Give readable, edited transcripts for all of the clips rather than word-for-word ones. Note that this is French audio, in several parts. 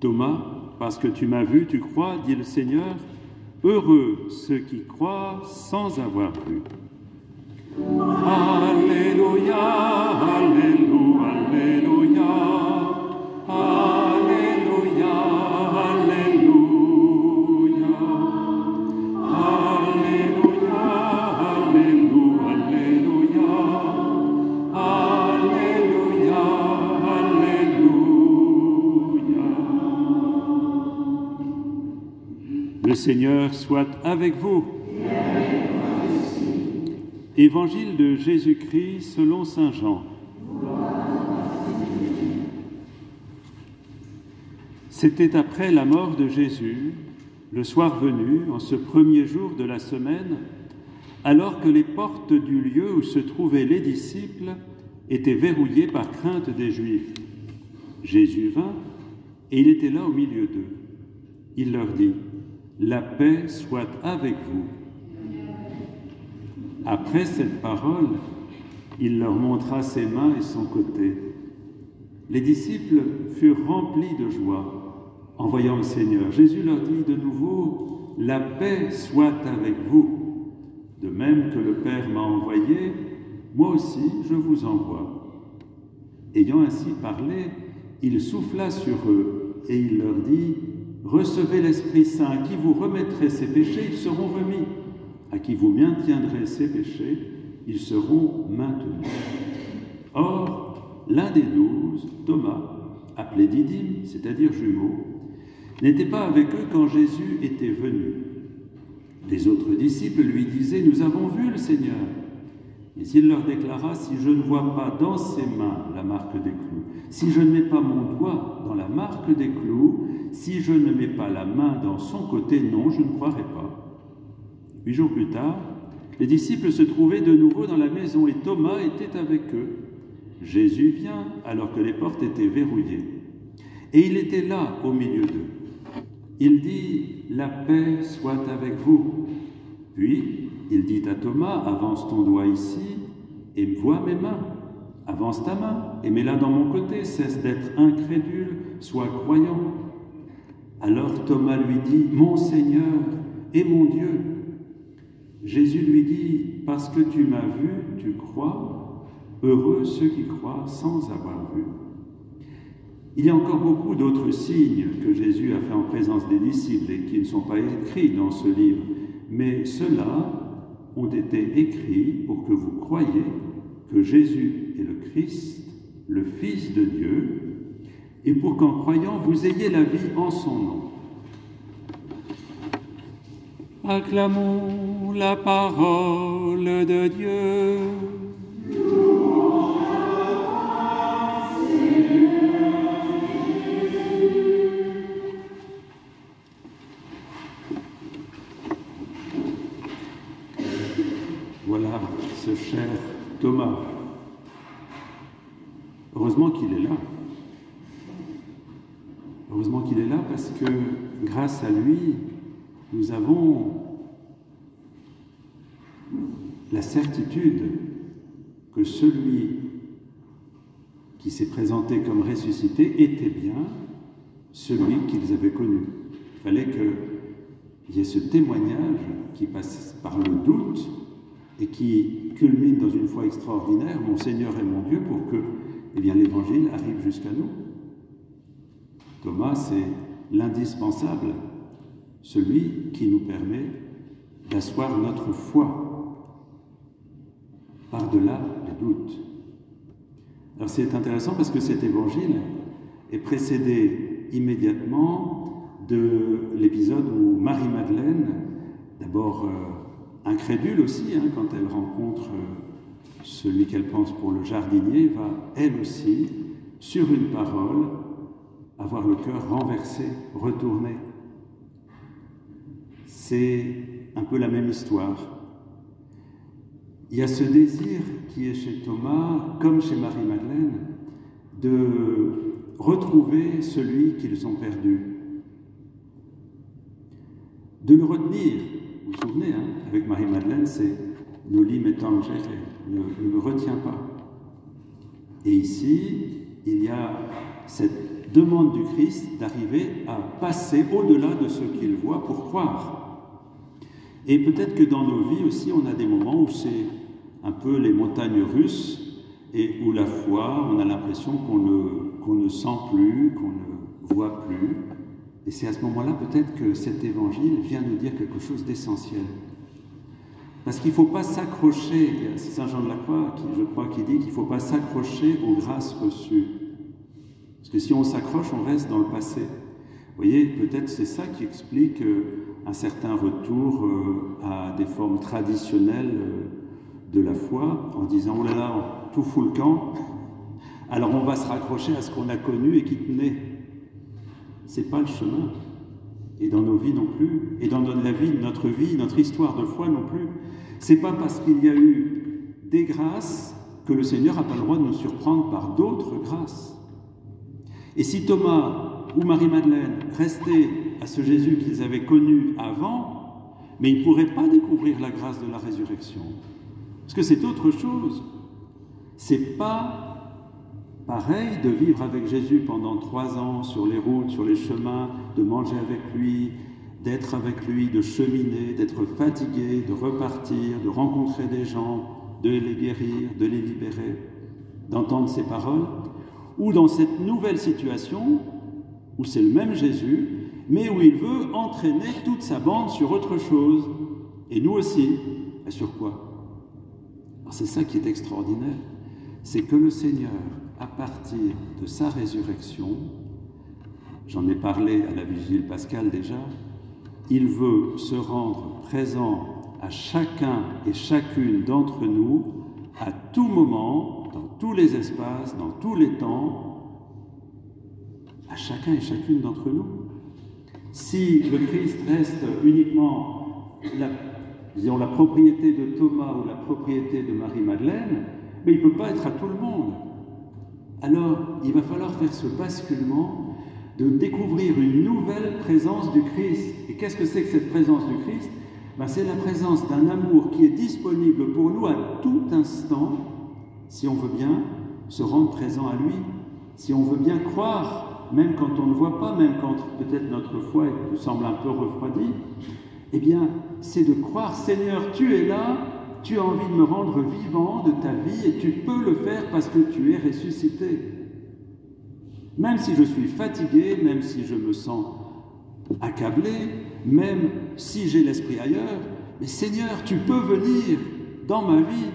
Thomas, parce que tu m'as vu, tu crois, dit le Seigneur. Heureux ceux qui croient sans avoir vu. Alléluia, Alléluia, Alléluia, Alléluia, Alléluia, Alléluia, Alléluia, Alléluia, Alléluia. Le Seigneur soit avec vous. Évangile de Jésus-Christ selon saint Jean. C'était après la mort de Jésus, le soir venu, en ce premier jour de la semaine, alors que les portes du lieu où se trouvaient les disciples étaient verrouillées par crainte des Juifs. Jésus vint et il était là au milieu d'eux. Il leur dit : « La paix soit avec vous. » Après cette parole, il leur montra ses mains et son côté. Les disciples furent remplis de joie en voyant le Seigneur. Jésus leur dit de nouveau : « La paix soit avec vous. De même que le Père m'a envoyé, moi aussi je vous envoie. » Ayant ainsi parlé, il souffla sur eux et il leur dit : « Recevez l'Esprit Saint, à qui vous remettrez ses péchés, ils seront remis. À qui vous maintiendrez ses péchés, ils seront maintenus. » Or, l'un des 12, Thomas, appelé Didyme, c'est-à-dire jumeau, n'était pas avec eux quand Jésus était venu. Les autres disciples lui disaient : « Nous avons vu le Seigneur. » Mais il leur déclara : « Si je ne vois pas dans ses mains la marque des clous, si je ne mets pas mon doigt dans la marque des clous, si je ne mets pas la main dans son côté, non, je ne croirai pas. » 8 jours plus tard, les disciples se trouvaient de nouveau dans la maison et Thomas était avec eux. Jésus vient alors que les portes étaient verrouillées. Et il était là au milieu d'eux. Il dit : « La paix soit avec vous. » Puis il dit à Thomas : « Avance ton doigt ici et vois mes mains. Avance ta main et mets-la dans mon côté. Cesse d'être incrédule, sois croyant. » Alors Thomas lui dit : « Mon Seigneur et mon Dieu. » Jésus lui dit : « Parce que tu m'as vu, tu crois. Heureux ceux qui croient sans avoir vu. » Il y a encore beaucoup d'autres signes que Jésus a fait en présence des disciples et qui ne sont pas écrits dans ce livre, mais ceux-là ont été écrits pour que vous croyiez que Jésus est le Christ, le Fils de Dieu, et pour qu'en croyant, vous ayez la vie en son nom. Acclamons la parole de Dieu. Voilà ce cher Thomas. Heureusement qu'il est là. Heureusement qu'il est là parce que grâce à lui, nous avons la certitude que celui qui s'est présenté comme ressuscité était bien celui qu'ils avaient connu. Il fallait qu'il y ait ce témoignage qui passe par le doute et qui culmine dans une foi extraordinaire, mon Seigneur et mon Dieu, pour que l'Évangile arrive jusqu'à nous. Thomas, c'est l'indispensable, celui qui nous permet d'asseoir notre foi par-delà les doutes. Alors c'est intéressant parce que cet évangile est précédé immédiatement de l'épisode où Marie-Madeleine, d'abord incrédule aussi, quand elle rencontre celui qu'elle pense pour le jardinier, va elle aussi, sur une parole, avoir le cœur renversé, retourné. C'est un peu la même histoire. Il y a ce désir qui est chez Thomas, comme chez Marie-Madeleine, de retrouver celui qu'ils ont perdu. De le retenir. Vous vous souvenez, avec Marie-Madeleine, c'est « noli me tangere », ne me retiens pas. Et ici, il y a cette demande du Christ d'arriver à passer au-delà de ce qu'il voit pour croire. Et peut-être que dans nos vies aussi, on a des moments où c'est un peu les montagnes russes et où la foi, on a l'impression qu'on ne sent plus, qu'on ne voit plus. Et c'est à ce moment-là peut-être que cet évangile vient nous dire quelque chose d'essentiel. Parce qu'il ne faut pas s'accrocher, c'est Saint Jean de la Croix, je crois, qui dit qu'il ne faut pas s'accrocher aux grâces reçues. Parce que si on s'accroche, on reste dans le passé. Vous voyez, peut-être c'est ça qui explique un certain retour à des formes traditionnelles de la foi, en disant « Oh là là, tout fout le camp, alors on va se raccrocher à ce qu'on a connu et qui tenait. » Ce n'est pas le chemin. Et dans nos vies non plus, et dans notre vie, notre histoire de foi non plus. Ce n'est pas parce qu'il y a eu des grâces que le Seigneur n'a pas le droit de nous surprendre par d'autres grâces. Et si Thomas ou Marie-Madeleine restaient à ce Jésus qu'ils avaient connu avant, mais ils ne pourraient pas découvrir la grâce de la résurrection. Parce que c'est autre chose. Ce n'est pas pareil de vivre avec Jésus pendant 3 ans sur les routes, sur les chemins, de manger avec lui, d'être avec lui, de cheminer, d'être fatigué, de repartir, de rencontrer des gens, de les guérir, de les libérer, d'entendre ses paroles, ou dans cette nouvelle situation où c'est le même Jésus, mais où il veut entraîner toute sa bande sur autre chose, et nous aussi. Et sur quoi? C'est ça qui est extraordinaire, c'est que le Seigneur, à partir de sa résurrection, j'en ai parlé à la vigile pascale déjà, il veut se rendre présent à chacun et chacune d'entre nous, à tout moment, dans tous les espaces, dans tous les temps, à chacun et chacune d'entre nous. Si le Christ reste uniquement la propriété de Thomas ou la propriété de Marie-Madeleine, mais il ne peut pas être à tout le monde. Alors, il va falloir faire ce basculement de découvrir une nouvelle présence du Christ. Et qu'est-ce que c'est que cette présence du Christ? C'est la présence d'un amour qui est disponible pour nous à tout instant, si on veut bien se rendre présent à lui, si on veut bien croire, même quand on ne voit pas, même quand peut-être notre foi nous semble un peu refroidie, eh bien, c'est de croire, Seigneur, tu es là, tu as envie de me rendre vivant de ta vie et tu peux le faire parce que tu es ressuscité. Même si je suis fatigué, même si je me sens accablé, même si j'ai l'esprit ailleurs, mais Seigneur, tu peux venir dans ma vie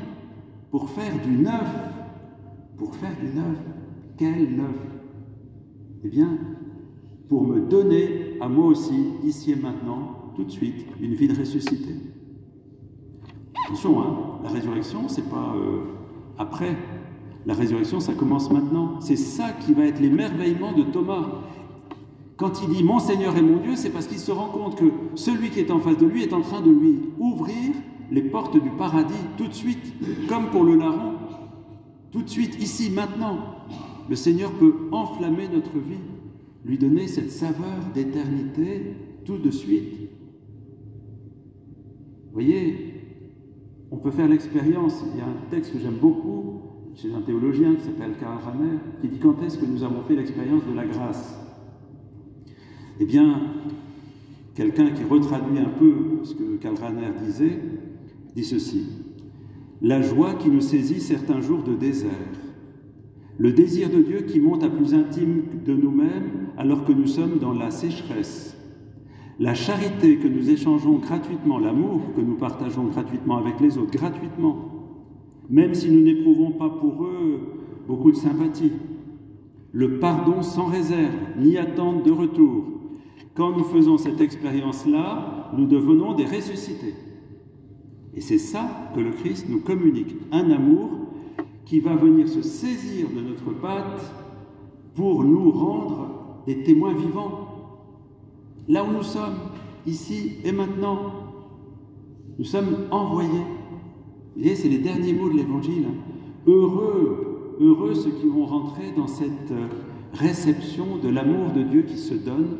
pour faire du neuf. Pour faire du neuf. Quel neuf? Eh bien, pour me donner à moi aussi, ici et maintenant, tout de suite, une vie de ressuscité. Attention, la résurrection, c'est pas après. La résurrection, ça commence maintenant. C'est ça qui va être l'émerveillement de Thomas. Quand il dit « Mon Seigneur et mon Dieu », c'est parce qu'il se rend compte que celui qui est en face de lui est en train de lui ouvrir les portes du paradis tout de suite, comme pour le larron. Tout de suite, ici, maintenant. Le Seigneur peut enflammer notre vie, lui donner cette saveur d'éternité tout de suite. Vous voyez, on peut faire l'expérience. Il y a un texte que j'aime beaucoup chez un théologien qui s'appelle Karl Rahner, qui dit « Quand est-ce que nous avons fait l'expérience de la grâce ?» Eh bien, quelqu'un qui retraduit un peu ce que Karl Rahner disait, dit ceci. « La joie qui nous saisit certains jours de désert, le désir de Dieu qui monte à plus intime de nous-mêmes alors que nous sommes dans la sécheresse, la charité que nous échangeons gratuitement, l'amour que nous partageons gratuitement avec les autres, gratuitement, même si nous n'éprouvons pas pour eux beaucoup de sympathie, le pardon sans réserve, ni attente de retour. Quand nous faisons cette expérience-là, nous devenons des ressuscités. Et c'est ça que le Christ nous communique, un amour qui va venir se saisir de notre patte pour nous rendre des témoins vivants. Là où nous sommes, ici et maintenant, nous sommes envoyés. Vous voyez, c'est les derniers mots de l'Évangile. Heureux, heureux ceux qui vont rentrer dans cette réception de l'amour de Dieu qui se donne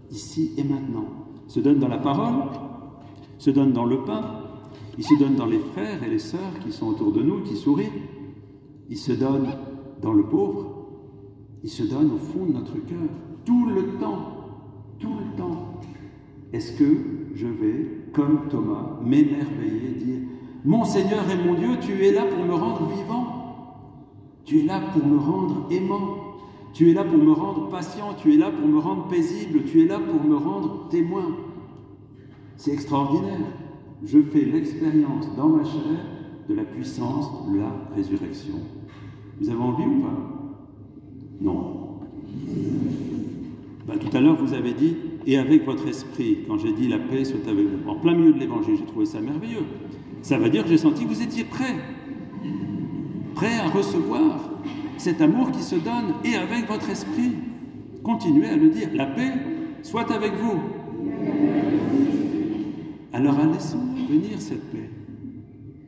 ici et maintenant. Se donne dans la parole, se donne dans le pain, il se donne dans les frères et les sœurs qui sont autour de nous, qui sourient. Il se donne dans le pauvre, il se donne au fond de notre cœur, tout le temps, tout le temps. Est-ce que je vais, comme Thomas, m'émerveiller, dire « Mon Seigneur et mon Dieu, tu es là pour me rendre vivant, tu es là pour me rendre aimant, tu es là pour me rendre patient, tu es là pour me rendre paisible, tu es là pour me rendre témoin. » C'est extraordinaire. Je fais l'expérience dans ma chair de la puissance de la résurrection. Vous avez envie ou pas? Non. Ben, tout à l'heure, vous avez dit « et avec votre esprit », quand j'ai dit « la paix soit avec vous ». En plein milieu de l'évangile, j'ai trouvé ça merveilleux. Ça veut dire que j'ai senti que vous étiez prêts à recevoir cet amour qui se donne et avec votre esprit. Continuez à le dire « la paix soit avec vous ». Alors laissons venir cette paix.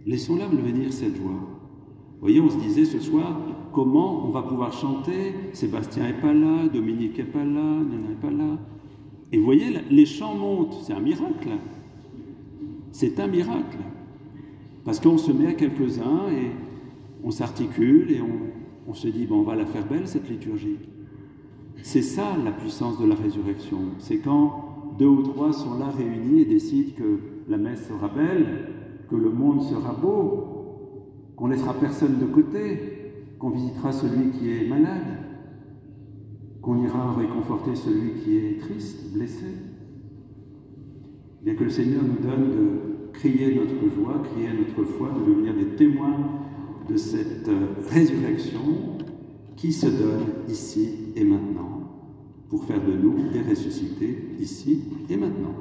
Laissons-la venir cette joie. Vous voyez, on se disait ce soir, comment on va pouvoir chanter? Sébastien n'est pas là, Dominique n'est pas là, Nana n'est pas là. Et vous voyez, les chants montent, c'est un miracle. C'est un miracle. Parce qu'on se met à quelques-uns et on s'articule et on se dit, bon, on va la faire belle cette liturgie. C'est ça la puissance de la résurrection. C'est quand 2 ou 3 sont là réunis et décident que la messe sera belle, que le monde sera beau, qu'on laissera personne de côté, qu'on visitera celui qui est malade, qu'on ira réconforter celui qui est triste, blessé. Bien que le Seigneur nous donne de crier notre joie, crier notre foi, de devenir des témoins de cette résurrection qui se donne ici et maintenant, pour faire de nous des ressuscités ici et maintenant.